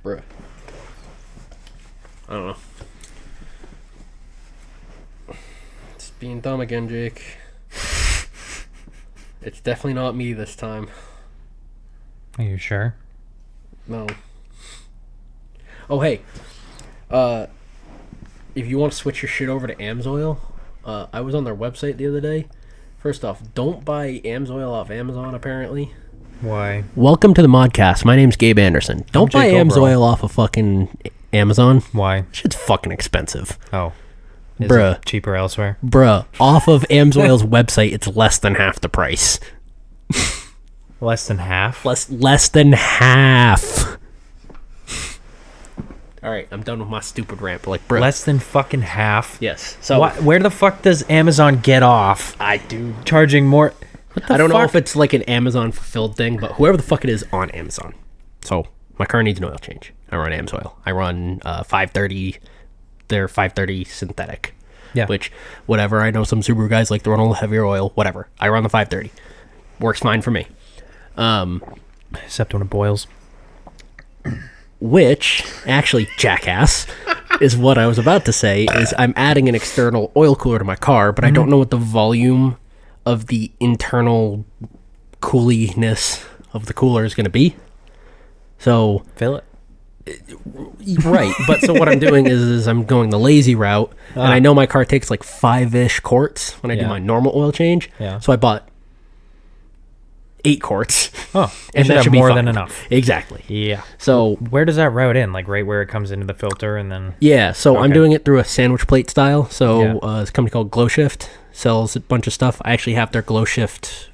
Bruh. I don't know. It's being dumb again, Jake. It's definitely not me this time. Are you sure? No. Oh, hey. If you want to switch your shit over to AMSOIL, I was on their website the other day. First off, don't buy AMSOIL off Amazon, apparently. Why? Welcome to the Modcast. My name's Gabe Anderson. Don't buy Jake Oberall. AMSOIL off of fucking Amazon. Why? Shit's fucking expensive. Oh. Is Bruh. it cheaper elsewhere? Bruh, off of AMSOIL's website, it's less than half the price. Less than half? Less than half. Alright, I'm done with my stupid rant. But like, bruh. Less than fucking half? Yes. So Where the fuck does Amazon get off I do. charging more? I don't know if it's like an Amazon fulfilled thing, but whoever the fuck it is on Amazon. So my car needs an oil change. I run AMSOIL. I run 530. They're 530 synthetic. Yeah. Which, whatever. I know some Subaru guys like to run a little heavier oil. Whatever. I run the 530. Works fine for me. Except when it boils. Which, actually, jackass, is what I was about to say, is I'm adding an external oil cooler to my car, but I don't know what the volume of the internal cooliness of the cooler is going to be. So, Fill it. right, but so what I'm doing is I'm going the lazy route, and I know my car takes like 5-ish quarts when I do Yeah. my normal oil change. Yeah. So I bought 8 quarts. Oh, and should that have should be more fine. than enough. Exactly. Yeah. So Where does that route in? Like right where it comes into the filter and then... yeah, so I'm Okay. doing it through a sandwich plate style. So Yeah. it's a company called Glow Shift, sells a bunch of stuff. I actually have their Glow Shift,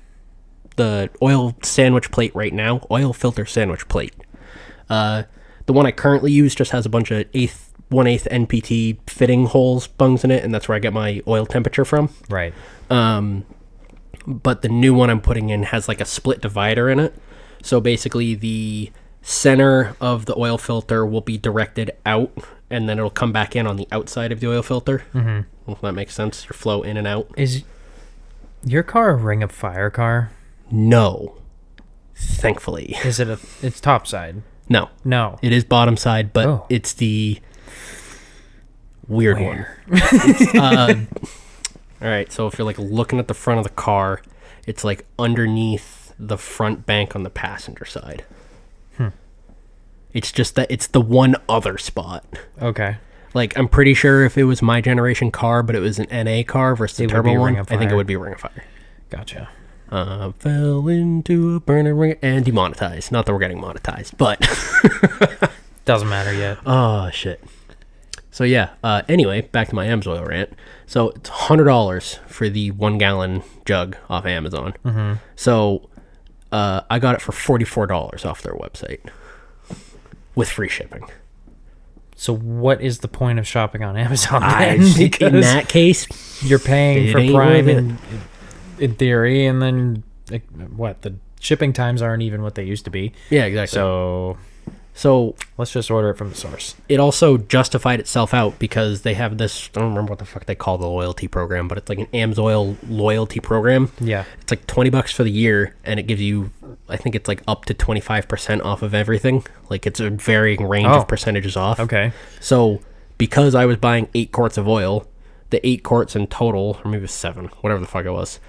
the oil sandwich plate right now, oil filter sandwich plate. The one I currently use just has a bunch of 1/8 NPT fitting holes, bungs in it, and that's where I get my oil temperature from. Right. But the new one I'm putting in has like a split divider in it. So basically the center of the oil filter will be directed out, and then it'll come back in on the outside of the oil filter. Mm-hmm. If that makes sense, your flow in and out. Is your car a ring of fire car? No. Thankfully. Is it it's top side? No. No. It is bottom side, but Oh. it's the weird Where? one. All right, so if you're like looking at the front of the car, it's like underneath the front bank on the passenger side. It's just that it's the one other spot. Okay. Like, I'm pretty sure if it was my generation car, but it was an NA car versus the It would turbo be one, Ring of I think it Fire. would be Ring of Fire. Gotcha. Fell into a burning ring and demonetized. Not that we're getting monetized, but Doesn't matter yet. oh shit. So yeah. Anyway, back to my AMSOIL rant. So it's $100 for the 1 gallon jug off Amazon. Mm-hmm. So I got it for $44 off their website with free shipping. So what is the point of shopping on Amazon then? In Because that case, you're paying it for ain't Prime worth in theory, and then like, what? The shipping times aren't even what they used to be. yeah, exactly. So Let's just order it from the source. it also justified itself out because they have this, I don't remember what the fuck they call the loyalty program, but it's like an AMSOIL loyalty program. Yeah. It's like $20 for the year, and it gives you, I think it's like up to 25% off of everything. Like, it's a varying range Oh. of percentages off. Okay. So because I was buying 8 quarts of oil, the 8 quarts in total, or maybe it was 7, whatever the fuck it was,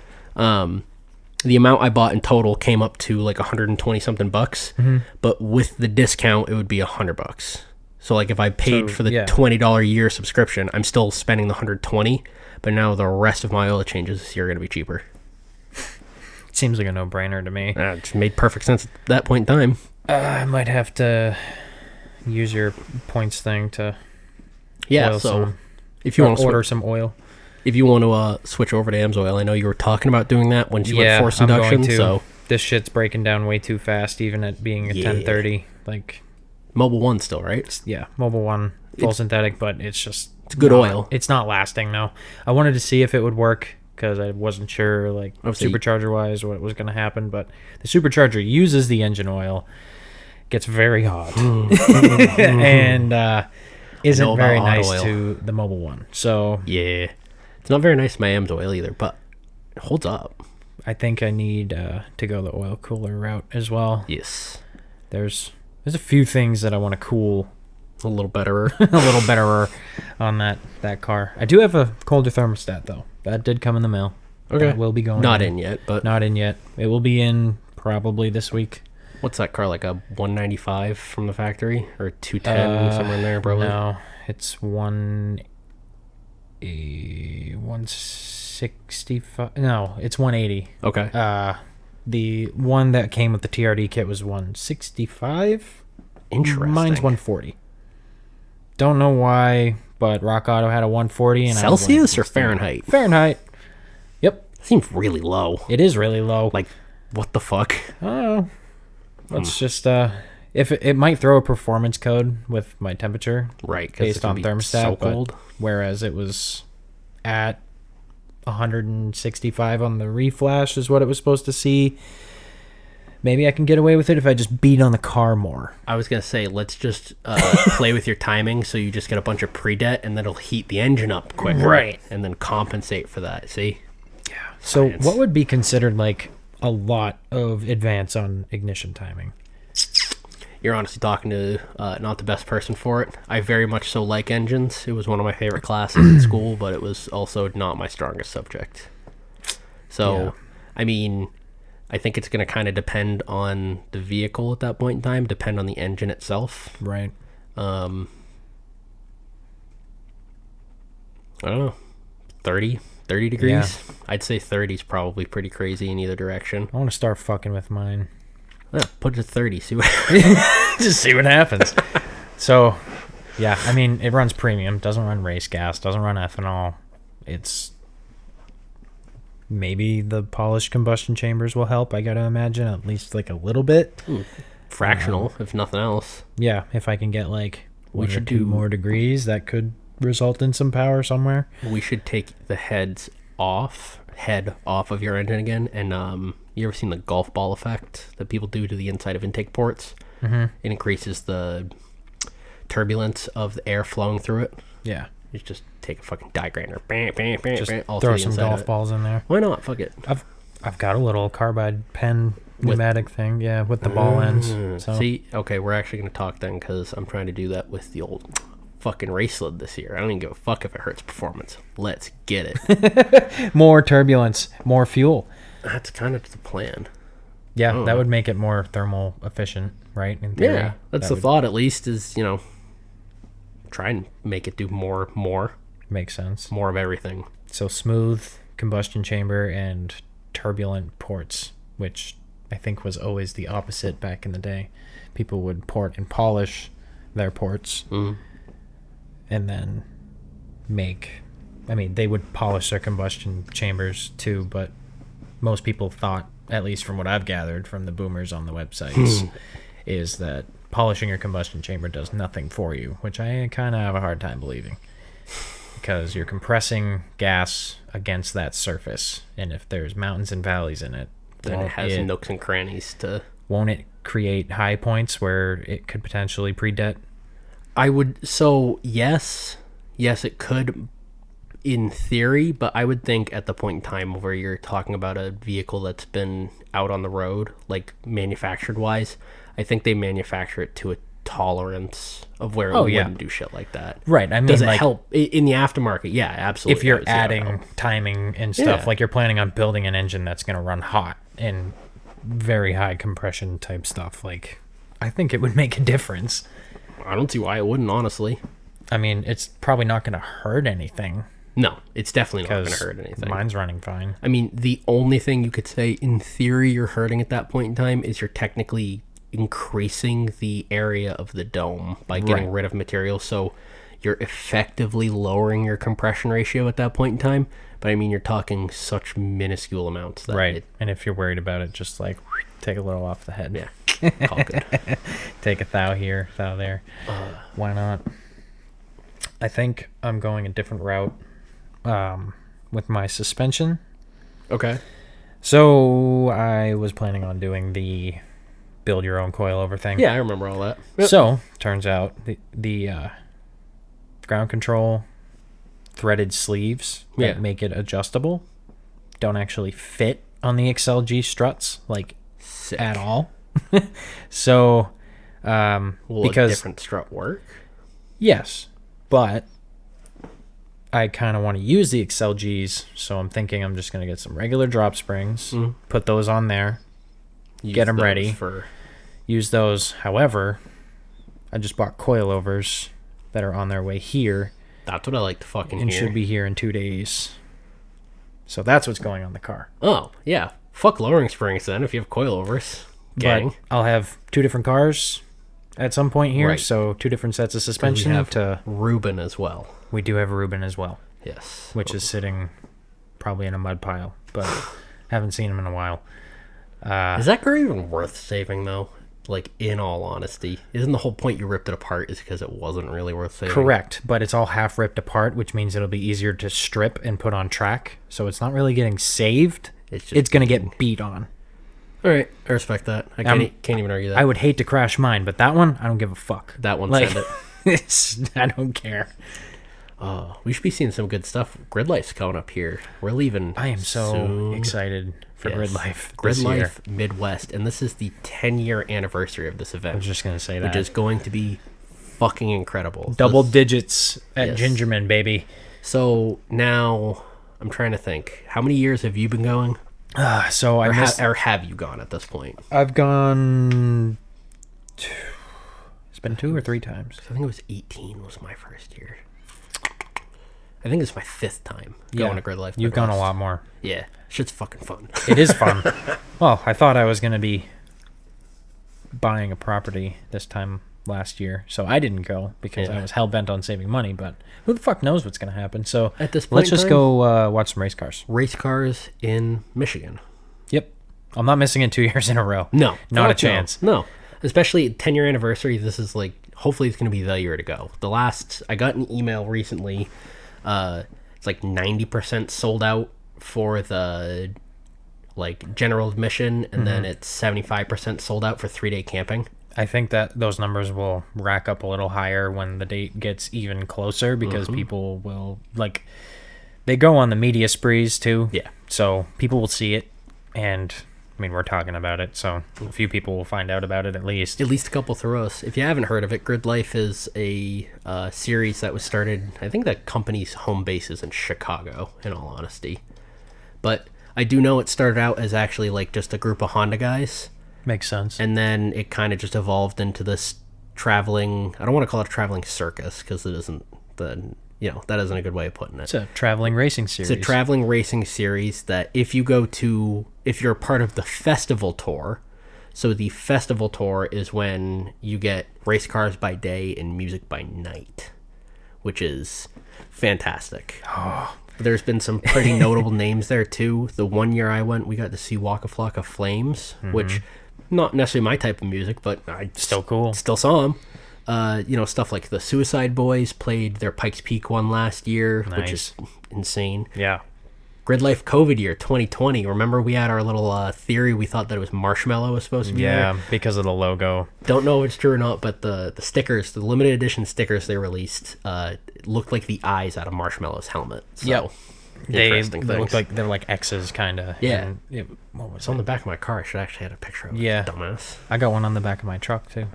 the amount I bought in total came up to like 120 something bucks, but with the discount, it would be $100. So like if I paid So, for the yeah. $20 a year subscription, I'm still spending the 120, but now the rest of my oil changes this year are going to be cheaper. Seems like a no-brainer to me. It just made perfect sense at that point in time. I might have to use your points thing to Yeah, oil so some, if you want to order some oil. if you want to switch over to AMSOIL, I know you were talking about doing that when you went forced I'm induction. going to. So This shit's breaking down way too fast, even at being a Yeah. 1030. Like, Mobile One still, right? yeah, Mobile One, full synthetic, but it's just... It's good not- oil. It's not lasting, no. I wanted to see if it would work, because I wasn't sure, like, Obviously- supercharger-wise, what was going to happen, but the supercharger uses the engine oil, gets very hot, and isn't about very hot nice oil. to the Mobile One. So Yeah, it's not very nice to my AMSOIL either, but it holds up. I think I need to go the oil cooler route as well. Yes. There's There's a few things that I want to cool A little betterer. a little betterer on that car. I do have a colder thermostat though. That did come in the mail. Okay. That will be going Not in yet, but Not in yet. It will be in probably this week. what's that car, like a 195 from the factory? Or 210, somewhere in there, probably? No, it's 165. No, it's 180. Okay. The one that came with the TRD kit was 165. Interesting. Mine's 140. Don't know why, but Rock Auto had a 140. And Celsius or Fahrenheit? Fahrenheit. Yep. Seems really low. It is really low. Like, what the fuck? Oh, let's just if it might throw a performance code with my temperature, Right, 'cause based it's gonna on be thermostat. so but cold. whereas it was at 165 on the reflash is what it was supposed to see. Maybe I can get away with it if I just beat on the car more. I was gonna say, let's just play with your timing, so you just get a bunch of pre-det, and then it'll heat the engine up quicker, Right. And then compensate for that. See? So Science. what would be considered like a lot of advance on ignition timing? You're honestly talking to not the best person for it. I very much so like engines. It was one of my favorite classes in school, but it was also not my strongest subject. So, Yeah. I mean, I think it's going to kind of depend on the vehicle at that point in time, depend on the engine itself. Right. I don't know, 30 degrees? Yeah. I'd say 30 is probably pretty crazy in either direction. I want to start fucking with mine. Yeah, put it to 30, see what Just see what happens. So, yeah, I mean, it runs premium, doesn't run race gas, doesn't run ethanol. It's maybe the polished combustion chambers will help. I gotta imagine at least like a little bit. fractional, if nothing else. Yeah, if I can get like We one or should two do- more degrees, that could result in some power somewhere. We should take the head off of your engine again, and you ever seen the golf ball effect that people do to the inside of intake ports? Mm-hmm. It increases the turbulence of the air flowing through it. Yeah, You just take a fucking die grinder, bam, bam, bam, just bam, all throw through the some inside of golf it. balls in there. Why not? Fuck it. I've got a little carbide pen pneumatic thing, yeah, with the ball ends. So See, okay, we're actually going to talk then, because I'm trying to do that with the old fucking race lid this year. I don't even give a fuck if it hurts performance. Let's get it. more turbulence, more fuel. That's kind of the plan. Yeah, Oh. that would make it more thermal efficient, right? In theory. Yeah, that's That the would thought, at least, is, try and make it do more make sense. of everything. So smooth combustion chamber and turbulent ports, which I think was always the opposite back in the day. People would port and polish their ports and then they would polish their combustion chambers too, but most people thought, at least from what I've gathered from the boomers on the websites, is that polishing your combustion chamber does nothing for you, which I kind of have a hard time believing. Because you're compressing gas against that surface, and if there's mountains and valleys in it, Then it has nooks and crannies to... won't it create high points where it could potentially pre-det? Yes, it could in theory, but I would think at the point in time where you're talking about a vehicle that's been out on the road, like manufactured wise, I think they manufacture it to a tolerance of where it wouldn't do shit like that. Right. I mean, Does it like, help in the aftermarket? Yeah, absolutely. if you're I would say that would adding help. timing and stuff, Yeah. like you're planning on building an engine that's going to run hot and very high compression type stuff, like I think it would make a difference. I don't see why it wouldn't, honestly. I mean, it's probably not going to hurt anything No, it's definitely not going because to hurt anything. mine's running fine. I mean, the only thing you could say in theory you're hurting at that point in time is you're technically increasing the area of the dome by getting Right. rid of material. So you're effectively lowering your compression ratio at that point in time. But I mean, you're talking such minuscule amounts that Right. And if you're worried about it, just like take a little off the head. yeah, all good. Take a thou here, thou there. Why not? I think I'm going a different route with my suspension. Okay. So I was planning on doing the build your own coilover thing. Yeah, I remember all that. Yep. So turns out the ground control threaded sleeves that Yeah. make it adjustable don't actually fit on the XLG struts like Sick. at all. So Will because a different strut work? yes, but I kind of want to use the XLGs, so I'm thinking I'm just going to get some regular drop springs, put those on there, get them ready, use those. However, I just bought coilovers that are on their way here. That's what I like to fucking and hear. should be here in 2 days. So that's what's going on the car. Oh, yeah. Fuck lowering springs then if you have coilovers. Gang. But I'll have 2 different cars at some point here, Right. so 2 different sets of We suspension. have Ruben as well. We do have a Reuben as well, Yes. which is sitting probably in a mud pile, but haven't seen him in a while. Is that car even worth saving though? Like, in all honesty, isn't the whole point you ripped it apart is because it wasn't really worth saving? Correct, but it's all half ripped apart, which means it'll be easier to strip and put on track. So it's not really getting saved. It's going to get beat on. All right, I respect that. I can't even argue that. I would hate to crash mine, but that one, I don't give a fuck. That one, Like, send it. I don't care. We should be seeing some good stuff. Grid Life's coming up here. We're leaving. I am so soon. excited for Grid Life. Grid this Life year. Midwest, and this is the 10-year anniversary of this event. I was just gonna say that, which is going to be fucking incredible. double digits at Yes. Gingerman, baby. So now I'm trying to think. How many years have you been going? So I missed. Or have you gone at this point? I've gone. It's been 2 or 3 times. I think it was 18 was my first year. I think it's my 5th time going to Grid Life. You've gone a Midwest. lot more. Yeah, shit's fucking fun. It is fun. Well, I thought I was gonna be buying a property this time last year, so I didn't go because I was hell bent on saving money. But who the fuck knows what's gonna happen? So At this point let's in just time- go watch some race cars. Race cars in Michigan. Yep, I'm not missing it 2 years in a row. No, Not a fuck no. chance. No, especially 10-year anniversary. This is like, hopefully it's going to be the year to go. I got an email recently. It's like 90% sold out for the like general admission, and then it's 75% sold out for 3-day camping. I think that those numbers will rack up a little higher when the date gets even closer because people will, like, they go on the media sprees too. Yeah. So people will see it, and I mean, we're talking about it, so a few people will find out about it at least. At least a couple through us. If you haven't heard of it, Grid Life is a series that was started, I think the company's home base is in Chicago, in all honesty. But I do know it started out as actually like just a group of Honda guys. Makes sense. And then it kind of just evolved into this traveling, I don't want to call it a traveling circus because it isn't that isn't a good way of putting it. It's a traveling racing series. It's a traveling racing series that if you're a part of the festival tour, so the festival tour is when you get race cars by day and music by night, which is fantastic. There's been some pretty notable names there too. The one year I went, we got to see Walk a Flock of Flames, which not necessarily my type of music, but I Still cool. Still saw them. Stuff like the Suicide Boys played their Pikes Peak one last year, which is insane. Yeah. Grid Life COVID year 2020. Remember we had our little theory. We thought that it was Marshmallow was supposed to be there. Yeah, because of the logo. Don't know if it's true or not, but the stickers, the limited edition stickers they released, looked like the eyes out of Marshmallow's helmet. So, Yep. They interesting look things. like they're like X's, kind of. Yeah. What was It's on the back of my car. I should actually have a picture of it. Yeah. Dumbass. I got one on the back of my truck too.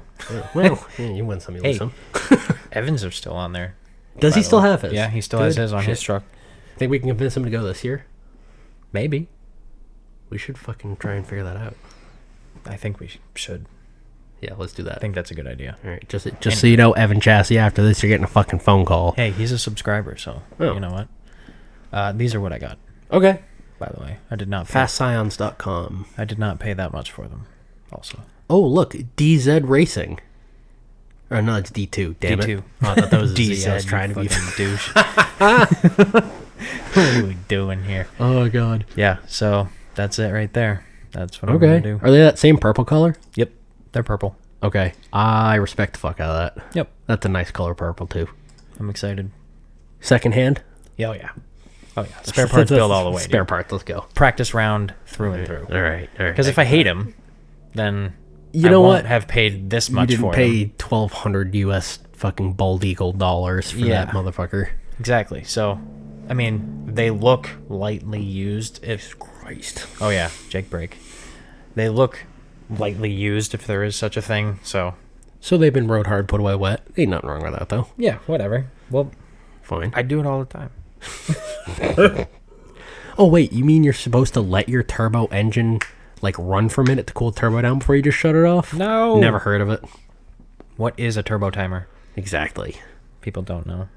Well, yeah, you win some, you lose Hey. some. Evans are still on there. Does by he the still way. have his? Yeah, he still has Good his on his shit. truck. Think we can convince him to go this year? Maybe. We should fucking try and figure that out. I think we should. Yeah, let's do that. I think that's a good idea. All right, just so you know, Evan Chassis, after this, you're getting a fucking phone call. Hey, he's a subscriber, so Oh. you know what? These are what I got. Okay. By the way, I did not pay, FastScions.com. I did not pay that much for them. Also, Oh, look, DZ Racing. Or no, it's D2. Damn D2. it. Oh, I thought that was a Z. DZ, I was trying to be. fucking douche. What are we doing here? Oh god. Yeah, so that's it right there. That's what I'm Okay. gonna do. Are they that same purple color? Yep, they're purple. Okay. I respect the fuck out of that. Yep, That's a nice color purple too. I'm excited. Second hand? Oh yeah. Spare parts build all the way. Spare dude. parts. Let's go. Practice round through and through. All right. Because if I hate them, then You I know won't what? have paid this You much didn't for pay them. $1,200 US fucking bald eagle dollars for Yeah. that motherfucker. Exactly. So, I mean, they look lightly used. If Christ. oh yeah, Jake break. They look lightly used if there is such a thing. So, So they've been rode hard, put away wet. Ain't nothing wrong with that, though. Yeah, whatever. Well, Fine. I do it all the time. Oh, wait, you mean you're supposed to let your turbo engine, like, run for a minute to cool the turbo down before you just shut it off? No. Never heard of it. What is a turbo timer? Exactly. People don't know.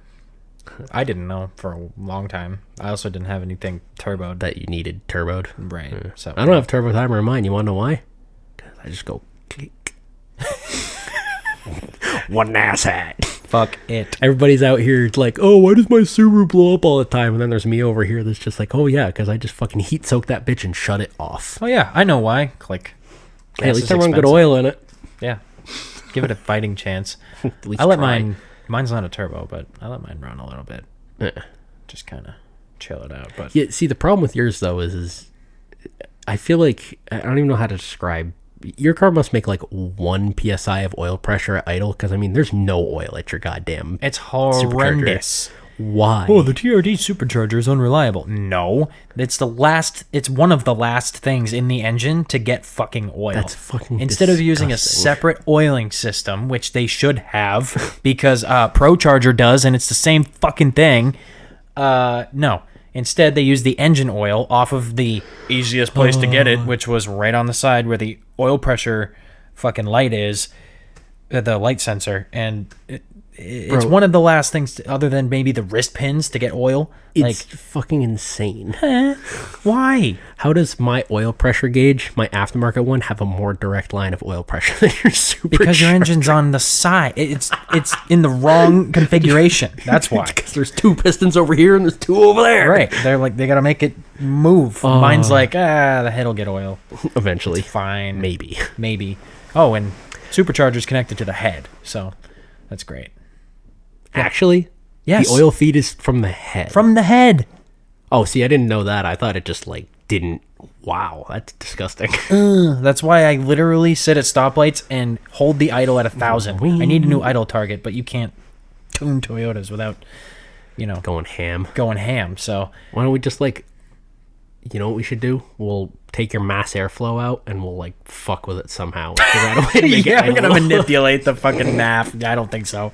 I didn't know for a long time. I also didn't have anything turboed. That you needed turboed. Right. Yeah. So I don't have turbo timer in mine. You want to know why? Because I just go click. What an asshat. Fuck it. Everybody's out here like, oh, why does my Subaru blow up all the time? And then there's me over here that's just like, oh, yeah, because I just fucking heat soak that bitch and shut it off. Oh, yeah. I know why. Click. Hey, at least Gas I is run good expensive. oil in it. Yeah. Give it a fighting chance. At least I let try. mine's not a turbo, but I let mine run a little bit. Eh. Just kind of chill it out. But Yeah, see, the problem with yours, though, is I feel like, I don't even know how to describe, your car must make like 1 PSI of oil pressure at idle, because, I mean, there's no oil at your goddamn it's horrendous. Why? Oh, the TRD supercharger is unreliable. No, it's one of the last things in the engine to get fucking oil. That's fucking Instead of using a disgusting. separate oiling system, which they should have, because ProCharger does, and it's the same fucking thing. No. Instead, they use the engine oil off of the easiest place to get it, which was right on the side where the oil pressure fucking light is, the light sensor, and it's Bro. one of the last things, other than maybe the wrist pins to get oil. It's fucking insane. Why? How does my oil pressure gauge, my aftermarket one, have a more direct line of oil pressure than your supercharger? Because your engine's on the side. It's in the wrong configuration. That's why. Because there's 2 pistons over here and there's 2 over there. Right. They're like, they gotta make it move. Mine's like, the head'll get oil. Eventually. Fine. Maybe. Maybe. Oh, and supercharger's connected to the head, so that's great. Actually, Yes. the oil feed is from the head. From the head. Oh, see, I didn't know that. I thought it just, like, didn't. Wow, that's disgusting. That's why I literally sit at stoplights and hold the idle at 1,000. I need a new idle target, but you can't tune Toyotas without, Going ham. going ham. So Why don't we just, like, you know what we should do? We'll take your mass airflow out and we'll, like, fuck with it somehow. Figure out a way to make it I'm gonna idle. manipulate the fucking NAF. I don't think so.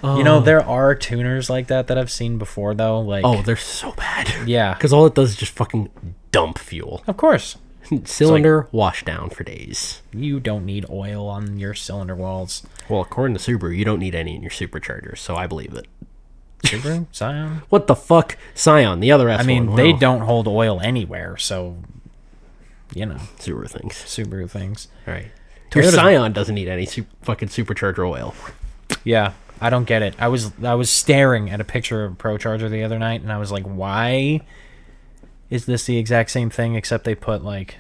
There are tuners like that I've seen before, though. Like, Oh, they're so bad. yeah, Because all it does is just fucking dump fuel. of course. Cylinder wash down for days. You don't need oil on your cylinder walls. Well, according to Subaru, you don't need any in your superchargers, so I believe it. Subaru, Scion. What the fuck? Scion, the other S1. I mean, wow. they don't hold oil anywhere, so Subaru things. Subaru things. All right. Your Toyota's- Scion doesn't need any fucking supercharger oil. Yeah, I don't get it. I was staring at a picture of a ProCharger the other night, and I was like, why is this the exact same thing except they put like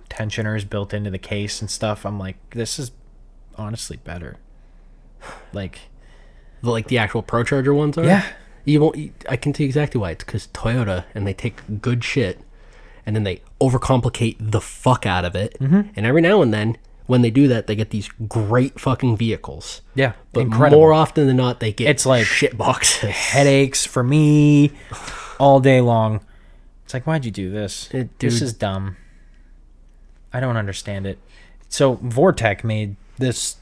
tensioners built into the case and stuff? I'm like, this is honestly better. Like, The actual ProCharger ones are? yeah, You won't. I can tell you exactly why. It's because Toyota, and they take good shit, and then they overcomplicate the fuck out of it. Mm-hmm. And every now and then, when they do that, they get these great fucking vehicles. yeah, But incredible. more often than not, they get It's like shit boxes. Headaches for me all day long. It's like, why'd you do this? Dude. This is dumb. I don't understand it. So Vortec made this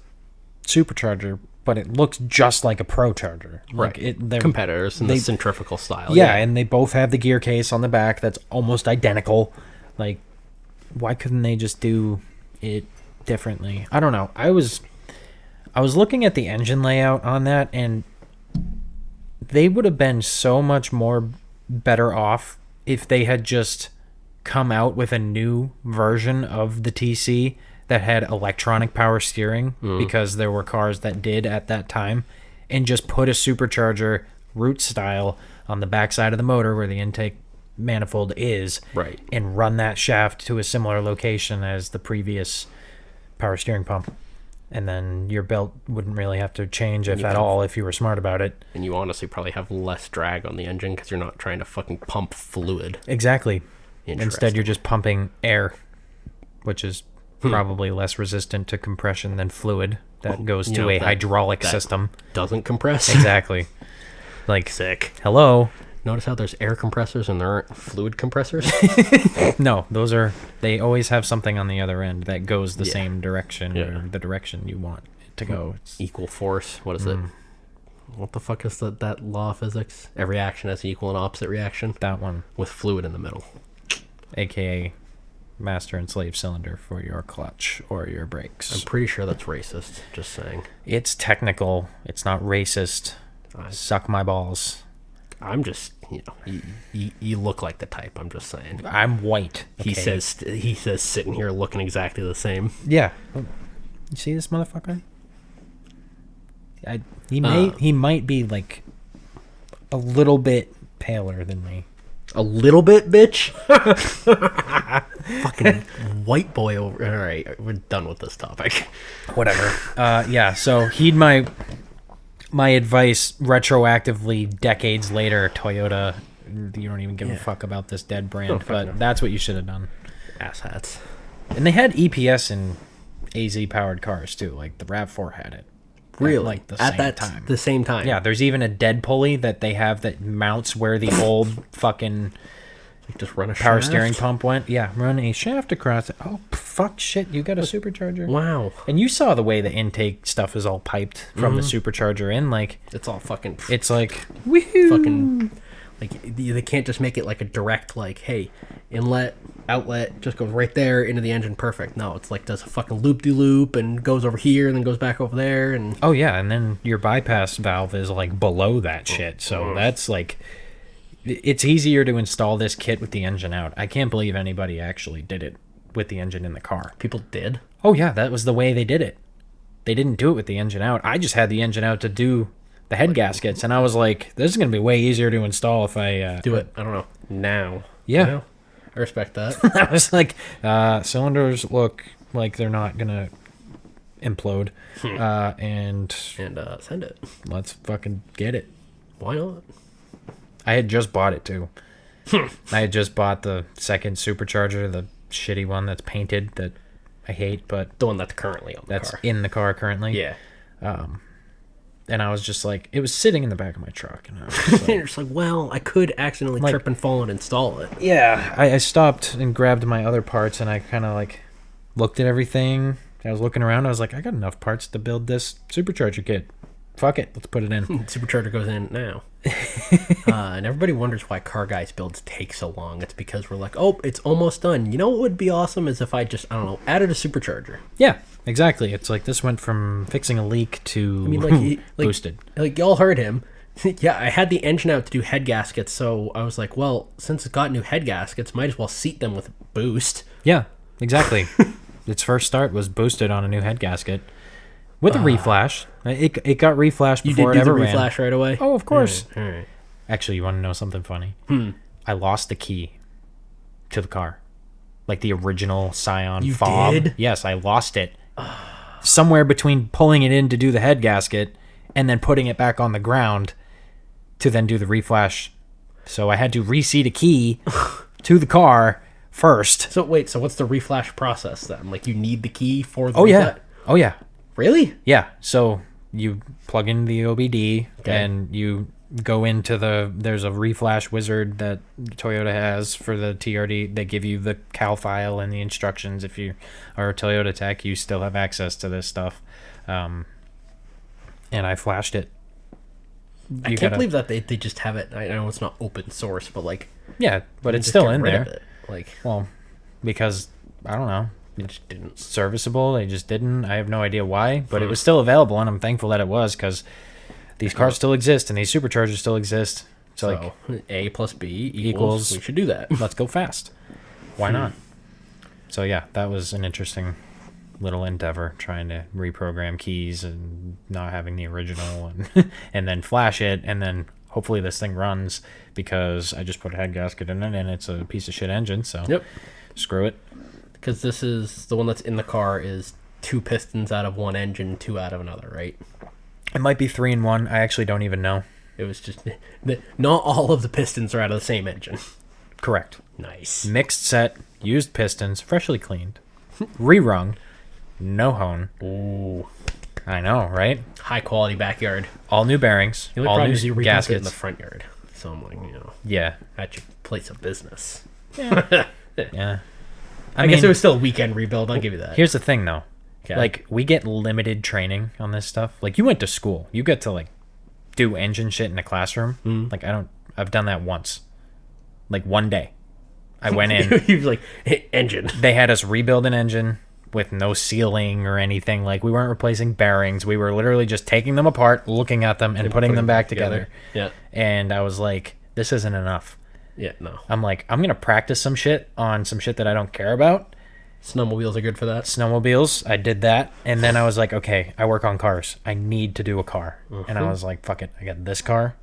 supercharger, but it looks just like a ProCharger. Like they're Competitors in they- the centrifugal style. yeah, and they both have the gear case on the back that's almost identical. Like, why couldn't they just do it differently? I don't know. I was looking at the engine layout on that, and they would have been so much more better off if they had just come out with a new version of the TC that had electronic power steering, because there were cars that did at that time, and just put a supercharger root style on the backside of the motor where the intake manifold is, Right. and run that shaft to a similar location as the previous power steering pump. And then your belt wouldn't really have to change, if at all, if you were smart about it. And you honestly probably have less drag on the engine because you're not trying to fucking pump fluid. Exactly. Interesting. Instead, you're just pumping air, which is probably less resistant to compression than fluid that goes to a hydraulic system. Doesn't compress. Exactly. Like, Sick. hello. Notice how there's air compressors and there aren't fluid compressors? No, they always have something on the other end that goes the same direction, or the direction you want it to go. Equal force. What is it? What the fuck is that law of physics? Every action has an equal and opposite reaction. That one. With fluid in the middle. AKA master and slave cylinder for your clutch or your brakes. I'm pretty sure that's racist. Just saying. It's technical. It's not racist. Suck my balls. I'm just, you look like the type. I'm just saying. I'm white. Okay? He says sitting here looking exactly the same. Yeah. You see this motherfucker? He might be like a little bit paler than me. A little bit, bitch. Fucking white boy over. All right, we're done with this topic. Whatever. Yeah. So heed my advice retroactively decades later. Toyota, you don't even give a fuck about this dead brand, but that's what you should have done. Asshats. And they had EPS in AZ powered cars too. Like the RAV4 had it. Really? At the same time. Yeah, there's even a dead pulley that they have that mounts where the old fucking just run a power shaft? steering pump went. Yeah, run a shaft across it. Oh, fuck shit, you got a supercharger. Wow. And you saw the way the intake stuff is all piped from the supercharger in. Like, it's all fucking... It's like, woohoo! Fucking... Like, they can't just make it like a direct, like, hey, inlet, outlet, just goes right there into the engine, perfect. No, it's like does a fucking loop-de-loop and goes over here and then goes back over there. And oh, yeah, and then your bypass valve is, like, below that shit. So that's, like, it's easier to install this kit with the engine out. I can't believe anybody actually did it with the engine in the car. People did? Oh, yeah, that was the way they did it. They didn't do it with the engine out. I just had the engine out to do the head gaskets, and I was like, this is going to be way easier to install if I... do it, I don't know, now. Yeah. You know? I respect that. I was like, cylinders look like they're not going to implode, and send it. Let's fucking get it. Why not? I had just bought it, too. I had just bought the second supercharger, the shitty one that's painted that I hate, but... The one that's currently on the car. That's in the car currently. Yeah. And I was just like, it was sitting in the back of my truck. And I was just like, you're just like, well, I could accidentally trip and fall and install it. Yeah. I stopped and grabbed my other parts, and I kind of like looked at everything. I was looking around. I was like, I got enough parts to build this supercharger kit. Fuck it. Let's put it in. Supercharger goes in now. And everybody wonders why Car Guys builds take so long. It's because we're like, oh, it's almost done. You know what would be awesome is if I just, I don't know, added a supercharger. Yeah. Exactly. It's like this went from fixing a leak to boosted. Like y'all heard him. Yeah, I had the engine out to do head gaskets, so I was like, well, since it's got new head gaskets, might as well seat them with boost. Yeah, exactly. Its first start was boosted on a new head gasket with a reflash. It got reflashed before it ever ran. You did the reflash right away? Oh, of course. All right. Actually, you want to know something funny? I lost the key to the car. Like the original Scion fob. You did? Yes, I lost it. Somewhere between pulling it in to do the head gasket and then putting it back on the ground to then do the reflash. So I had to reseat a key to the car first. So wait, so what's the reflash process then? Like you need the key for the reflash? Oh yeah. Really? Yeah. So you plug in the OBD and you go into there's a reflash wizard that Toyota has for the TRD. They give you the cal file and the instructions. If you are a Toyota tech, you still have access to this stuff. And I flashed it. I can't believe that they just have it. I know it's not open source, but like... Yeah, but it's still in there. Like, well, because, I don't know. It just didn't. Serviceable, they just didn't. I have no idea why, but it was still available, and I'm thankful that it was, because these cars still exist, and these superchargers still exist. So like, A plus B equals... We should do that. Let's go fast. Why not? So yeah, that was an interesting little endeavor, trying to reprogram keys and not having the original, and then flash it, and then hopefully this thing runs, because I just put a head gasket in it, and it's a piece of shit engine, so screw it. Because this is the one that's in the car is 2 pistons out of one engine, 2 out of another, right? It might be 3 in 1. I actually don't even know. It was just not all of the pistons are out of the same engine. Correct. Nice. Mixed set, used pistons, freshly cleaned, re-rung, no hone. Ooh, I know, right? High quality backyard. All new bearings. The only all problem new is you gaskets in the front yard. So I'm like, yeah, at your place of business. Yeah. Yeah. I guess it was still a weekend rebuild. I'll give you that. Here's the thing, though. Okay. Like, we get limited training on this stuff. Like, you went to school. You get to, like, do engine shit in a classroom. Like, I've done that once. Like, one day. I went in. He was like, hey, engine. They had us rebuild an engine with no sealing or anything. Like, we weren't replacing bearings. We were literally just taking them apart, looking at them, and putting them back together. Yeah. And I was like, this isn't enough. Yeah, no. I'm like, I'm going to practice some shit on some shit that I don't care about. Snowmobiles are good for that. Snowmobiles, I did that. And then I was like, okay, I work on cars. I need to do a car. And I was like, fuck it. I got this car.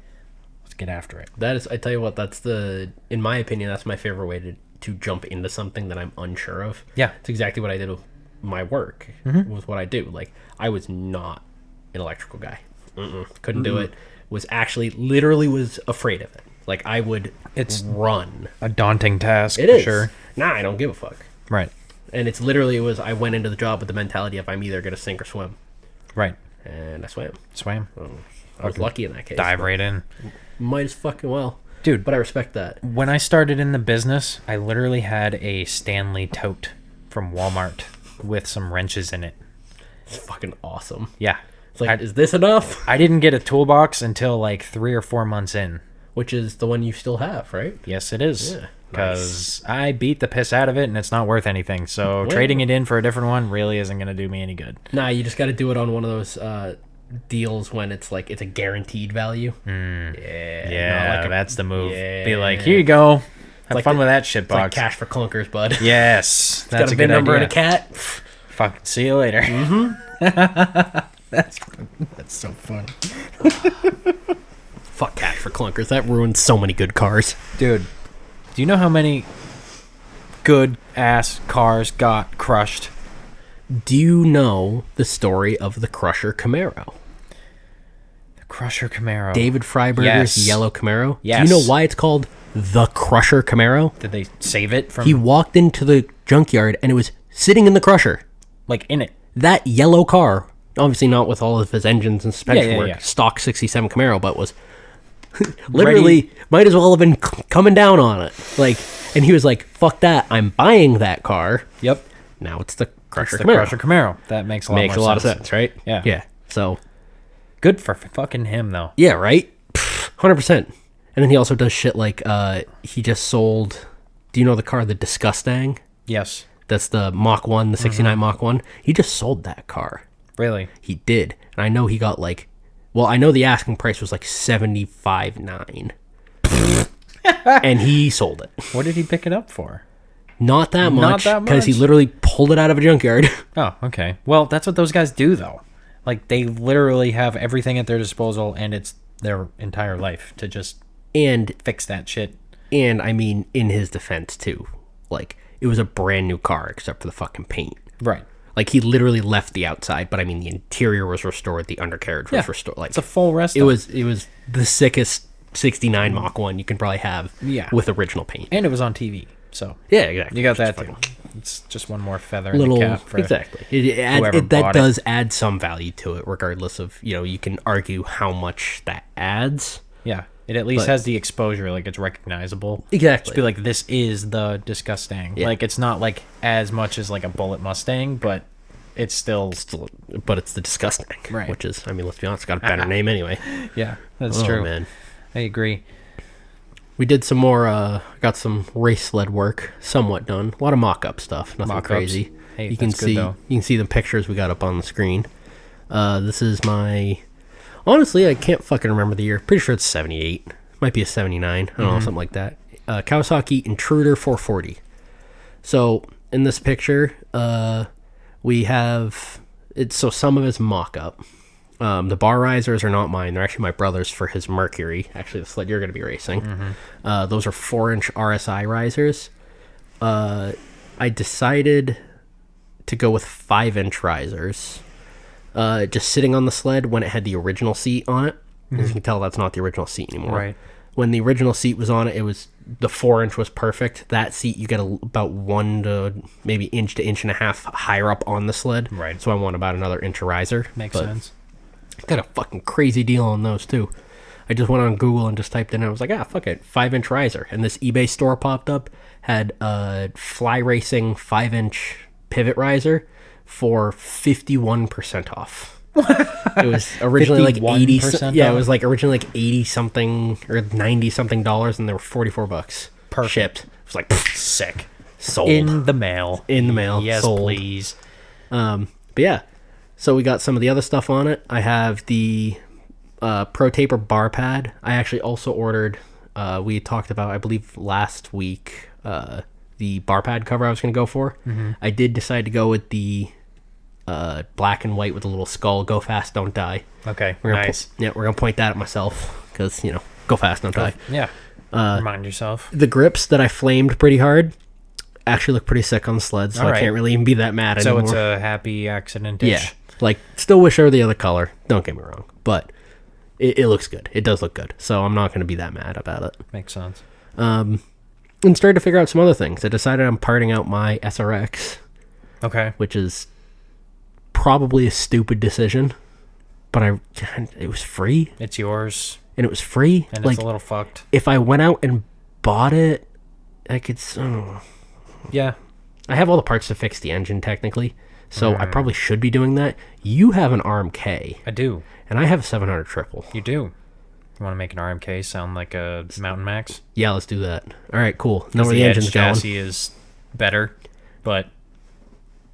Let's get after it. That is, I tell you what, that's in my opinion, that's my favorite way to jump into something that I'm unsure of. Yeah. It's exactly what I did with my work, was what I do. Like, I was not an electrical guy. Couldn't do it. Literally was afraid of it. Like, I would run. A daunting task, It is. sure. Nah, I don't give a fuck. Right. And I went into the job with the mentality of I'm either going to sink or swim. Right. And I swam. Swam. I was lucky in that case. Dive right in. Might as fucking well. Dude. But I respect that. When I started in the business, I literally had a Stanley tote from Walmart with some wrenches in it. It's fucking awesome. Yeah. It's like, is this enough? I didn't get a toolbox until like 3 or 4 months in. Which is the one you still have, right? Yes, it is. Yeah. Because I beat the piss out of it and it's not worth anything. So trading it in for a different one really isn't going to do me any good. Nah, you just got to do it on one of those deals when it's like it's a guaranteed value. Yeah, that's the move. Yeah. Be like, here you go. Have like fun with that shit It's like box. cash for clunkers, bud. Yes, It's that's got a a good VIN number idea. and a cat. Fucking see you later. That's so fun, Fuck cash for clunkers. That ruined so many good cars. dude. Do you know how many good ass cars got crushed? Do you know the story of the Crusher Camaro? The Crusher Camaro. David Freiberger's Yes. yellow Camaro? Yes. Do you know why it's called the Crusher Camaro? Did they save it from He walked into the junkyard and it was sitting in the Crusher. like in it? That yellow car, obviously not with all of his engines and suspension Yeah, work, yeah. stock 67 Camaro, but was literally might as well have been coming down on it. Like, and he was like, fuck that, I'm buying that car. Yep. Now it's the Crusher It's the Camaro. Crusher Camaro. That makes a lot Makes a more lot sense. of sense, right? Yeah. Yeah. So, Good for fucking him though. yeah, right? 100%. And then he also does shit like, he just sold, do you know the car, the Disgustang? Yes. That's the Mach 1, the 69 Mach 1. He just sold that car. Really? He did. And I know he got like, well, I know the asking price was like $75,900. And he sold it. What did he pick it up for? Not that Not much. that Because he much? literally pulled it out of a junkyard. Oh, okay. Well, that's what those guys do, though. Like, they literally have everything at their disposal, and it's their entire life to just and fix that shit. And I mean, in his defense too, like, it was a brand new car except for the fucking paint. Right. Like, he literally left the outside, but I mean, the interior was restored, the undercarriage was restored. Like, It's a full rest. it was the sickest 69 Mach 1 you can probably have. Yeah. With original paint. And it was on TV, so Yeah, exactly. you got that Just too. fucking It's just one more feather in little the cap for exactly. whoever That bought does add some value to it, regardless of, you know, you can argue how much that adds. Yeah. It at least But- has the exposure, like it's recognizable. Exactly. Just be like, this is the Disgustang. Yeah. Like, it's not like as much as like a Bullet Mustang, but it's still. But it's the Disgusting, Right. which is, I mean, let's be honest, it's got a better name anyway. Yeah, that's Oh, true. man. I agree. We did some more, got some race sled work, somewhat done. A lot of mock-up stuff, nothing Mock-ups. crazy. Hey, you can that's good, see, though. you can see the pictures we got up on the screen. This is my, honestly, I can't fucking remember the year. Pretty sure it's 78. Might be a 79. I don't know, something like that. Kawasaki Intruder 440. So in this picture, we have it's so some of it's mock-up. The bar risers are not mine. They're actually my brother's for his Mercury. Actually, the sled you're going to be racing. Those are 4-inch RSI risers. I decided to go with 5-inch risers. Just sitting on the sled when it had the original seat on it. As you can tell, that's not the original seat anymore. Right. When the original seat was on it, it was the 4-inch was perfect. That seat, you get about 1 to maybe inch to inch and a half higher up on the sled. Right. So I want about another inch of riser. Makes But sense. got a fucking crazy deal on those too. I just went on Google and just typed in. I was like, fuck it, 5-inch riser. And this eBay store popped up, had a Fly Racing 5-inch pivot riser for 51% off. It was originally like 80. Yeah, it was like originally like 80 something or 90 something dollars, and they were $44. Perfect. Shipped. It was like Sick. sold In the mail. in the mail. Yes, sold. please. But yeah, so we got some of the other stuff on it. I have the Pro Taper bar pad. I actually also ordered. We talked about, I believe, last week the bar pad cover I was going to go for. Mm-hmm. I did decide to go with the black and white with a little skull. Go fast, don't die. Okay, We're gonna nice. we're going to point that at myself because, go fast, don't die. Yeah. Remind yourself. The grips that I flamed pretty hard actually look pretty sick on the sled, so All I right. can't really even be that mad So anymore. it's a happy accident-ish. Yeah. Like, still wish they were the other color. Don't get me wrong. But it looks good. It does look good. So I'm not going to be that mad about it. Makes sense. And started to figure out some other things. I decided I'm parting out my SRX, Okay. which is probably a stupid decision. But it was free. It's yours, And it was free. and like, it's a little fucked. if I went out and bought it, I could... Yeah. I have all the parts to fix the engine, technically. So I probably should be doing that. You have an RMK. I do. And I have a 700 triple. You do. You want to make an RMK sound like a Mountain Max? Yeah, let's do that. All right, cool. Know where The the Edge engine's going. chassis is better, but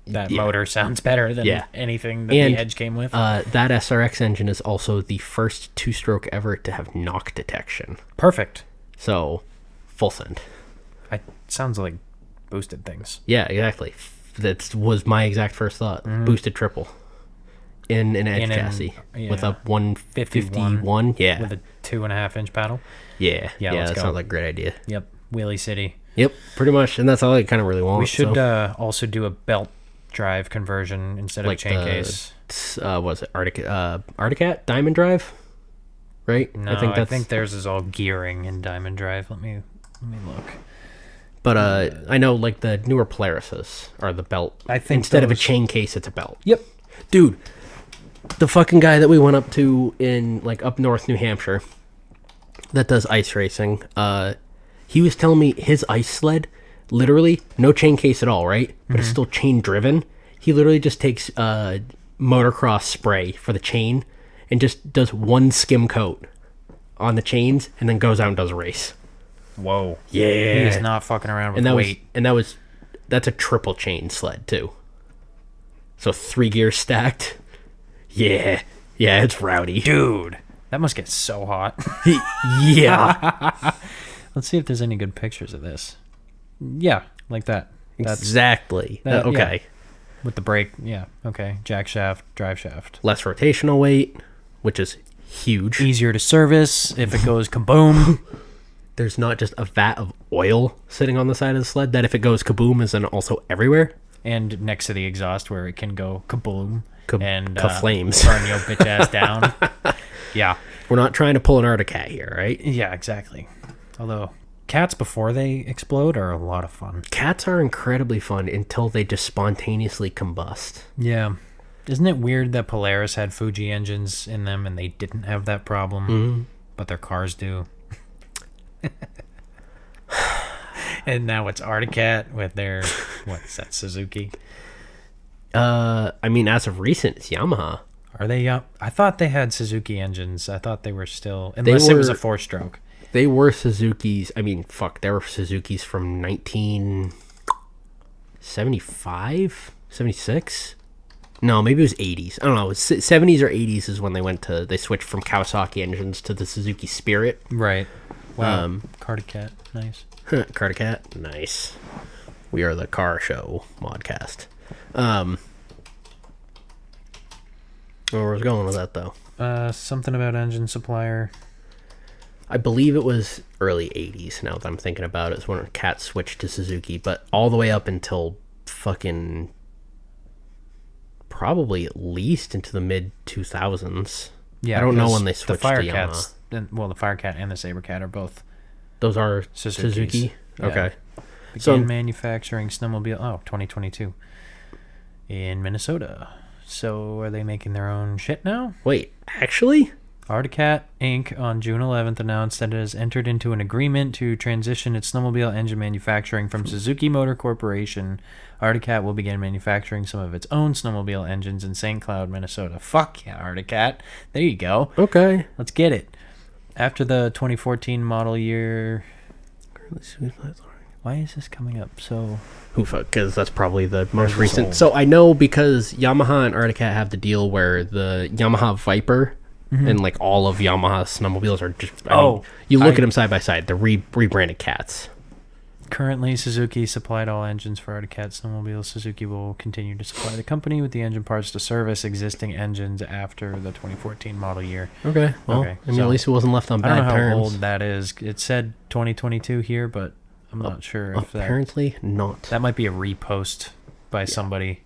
that Yeah. motor sounds better than Yeah. anything that And, the Edge came with. That SRX engine is also the first two-stroke ever to have knock detection. Perfect. So, full send. Sounds like boosted things. Yeah, exactly. That was my exact first thought. Boosted triple. In an Edge chassis. With a 151. Yeah. With a 2.5-inch paddle. Yeah, Yeah, let's that go. sounds like a great idea. Yep. Wheelie City. Yep, pretty much. And that's all I kind of really want. We should so. Also do a belt drive conversion instead of Like chain the- case. Was it Articat Diamond Drive? Right? No, I think theirs is all gearing in Diamond Drive. Let me look. But I know like the newer Polarises are the belt. I think instead of a those- chain case, it's a belt. Yep. Dude, the fucking guy that we went up to in like up north New Hampshire that does ice racing, he was telling me his ice sled, literally no chain case at all, right? But it's still chain driven. He literally just takes motocross spray for the chain and just does one skim coat on the chains and then goes out and does a race. Whoa. Yeah. He is not fucking around with weight. That's a triple chain sled too. So 3 gears stacked. Yeah. Yeah, it's rowdy. Dude, that must get so hot. Yeah. Let's see if there's any good pictures of this. Yeah, like that. Exactly. that- Okay. yeah. With the brake, yeah. Okay. Jack shaft, drive shaft. Less rotational weight, which is huge. Easier to service if it goes kaboom. There's not just a vat of oil sitting on the side of the sled that if it goes kaboom is then also everywhere. And next to the exhaust where it can go kaboom. And Ka-flames. burn your bitch ass down. Yeah. We're not trying to pull an Articat here, right? Yeah, exactly. Although cats before they explode are a lot of fun. Cats are incredibly fun until they just spontaneously combust. Yeah. Isn't it weird that Polaris had Fuji engines in them and they didn't have that problem, but their cars do? And now it's Articat with their, what's that, Suzuki? I mean, as of recent, it's Yamaha. Are they up? I thought they had Suzuki engines. I thought they were still, unless it was a 4-stroke. They were Suzuki's. I mean, fuck, they were Suzuki's from 1975, 76. No, maybe it was 80s. I don't know. It was 70s or 80s is when they switched from Kawasaki engines to the Suzuki Spirit. Right. Wow. Cardicat. Nice. Cardicat, nice. We are the car show Modcast. Where was I going with that though? Something about engine supplier. I believe it was early 80s now that I'm thinking about it. It's when Cat switched to Suzuki, but all the way up until fucking probably at least into the mid 2000s. Yeah, I don't know when they switched to Yamaha. The Firecat and the Sabercat are both Those are Suzukis. Suzuki? Yeah. Okay. began manufacturing snowmobile. 2022 in Minnesota. So are they making their own shit now? Wait, actually? Articat Inc. on June 11th announced that it has entered into an agreement to transition its snowmobile engine manufacturing from Suzuki Motor Corporation. Articat will begin manufacturing some of its own snowmobile engines in St. Cloud, Minnesota. Fuck yeah, Articat. There you go. Okay. Let's get it. After the 2014 model year... Why is this coming up so... Because that's probably the most recent. So I know because Yamaha and Articat have the deal where the Yamaha Viper... And like all of Yamaha's snowmobiles are just. You look at them side by side. They're rebranded cats. Currently, Suzuki supplied all engines for Articat snowmobiles. Suzuki will continue to supply the company with the engine parts to service existing engines after the 2014 model year. Okay. Well, okay. I mean, at least it wasn't left on bad terms. I don't know how old that is. It said 2022 here, but I'm not sure if apparently not. That might be a repost by somebody.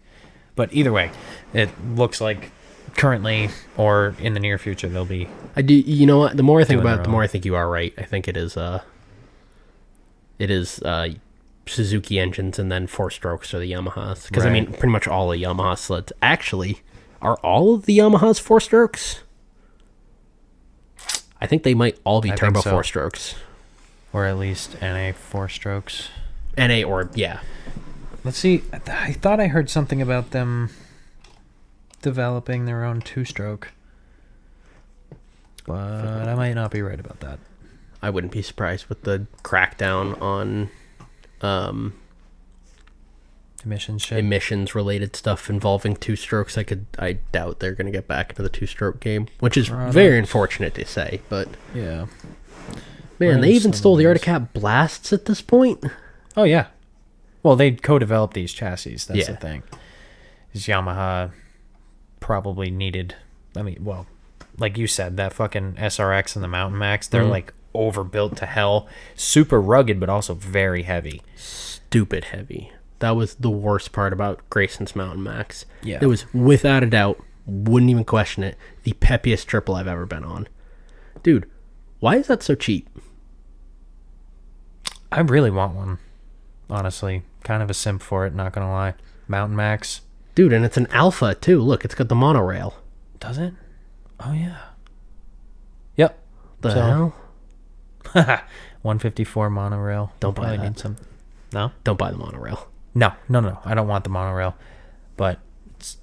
But either way, it looks like currently or in the near future they'll be. I do. You know what? The more I think about it, the more I think you are right. I think it is. Suzuki engines and then 4-strokes are the Yamahas. Because I mean, pretty much all the Yamaha sleds. Actually, are all of the Yamahas 4-strokes? I think they might all be turbo 4-strokes, or at least NA 4-strokes. NA or yeah. Let's see. I thought I heard something about them developing their own 2-stroke, but I might not be right about that. I wouldn't be surprised with the crackdown on emissions related stuff involving 2-strokes. I doubt they're going to get back into the 2-stroke game, which is very unfortunate to say, but yeah. Man, they even stole the Articat Blasts at this point. Oh yeah. Well, they co-developed these chassis. That's the thing. Is Yamaha probably needed, like you said, that fucking SRX and the Mountain Max, they're like overbuilt to hell, super rugged but also very heavy, stupid heavy. That was the worst part about Grayson's Mountain Max. Yeah, it was without a doubt, wouldn't even question it, the peppiest triple I've ever been on. Dude, why is that so cheap? I really want one, honestly. Kind of a simp for it, not gonna lie. Mountain Max. Dude, and it's an Alpha, too. Look, it's got the monorail. Does it? Oh, yeah. Yep. The hell? 154 monorail. Don't buy that. Need some. No? Don't buy the monorail. No. I don't want the monorail. But it's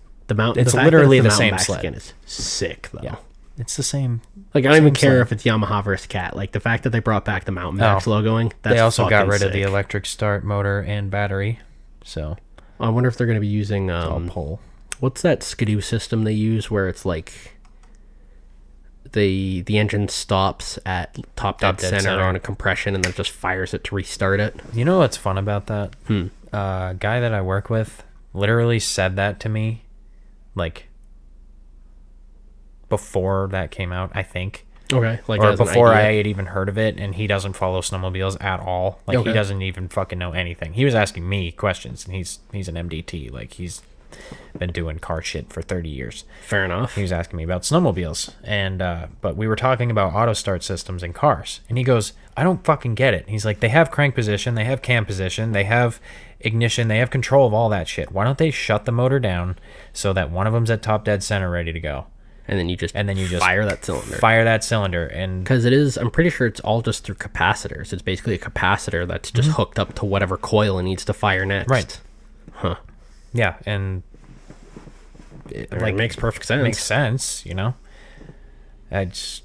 literally the same sled. Is sick, though. Yeah. It's the same. Like, I don't even care if it's Yamaha versus Cat. Like, the fact that they brought back the Mountain Max logoing, that's they also got rid sick. of the electric start motor and battery. So I wonder if they're going to be using pole. What's that Skidoo system they use where it's like the engine stops at top dead center on a compression and then just fires it to restart it? You know what's fun about that? Guy that I work with literally said that to me, like, before that came out, I think. Okay. Like, or before I had even heard of it, and he doesn't follow snowmobiles at all. Like, okay. He doesn't even fucking know anything. He was asking me questions, and he's an MDT. Like, he's been doing car shit for 30 years. Fair enough. He was asking me about snowmobiles, and but we were talking about auto start systems in cars, and he goes, I don't fucking get it. He's like, they have crank position, they have cam position, they have ignition, they have control of all that shit. Why don't they shut the motor down so that one of them's at top dead center ready to go? And then you just fire that cylinder. Fire that cylinder. And because I'm pretty sure it's all just through capacitors. It's basically a capacitor that's just hooked up to whatever coil it needs to fire next. Right. Huh. Yeah, and it makes perfect sense. Makes sense, you know? That's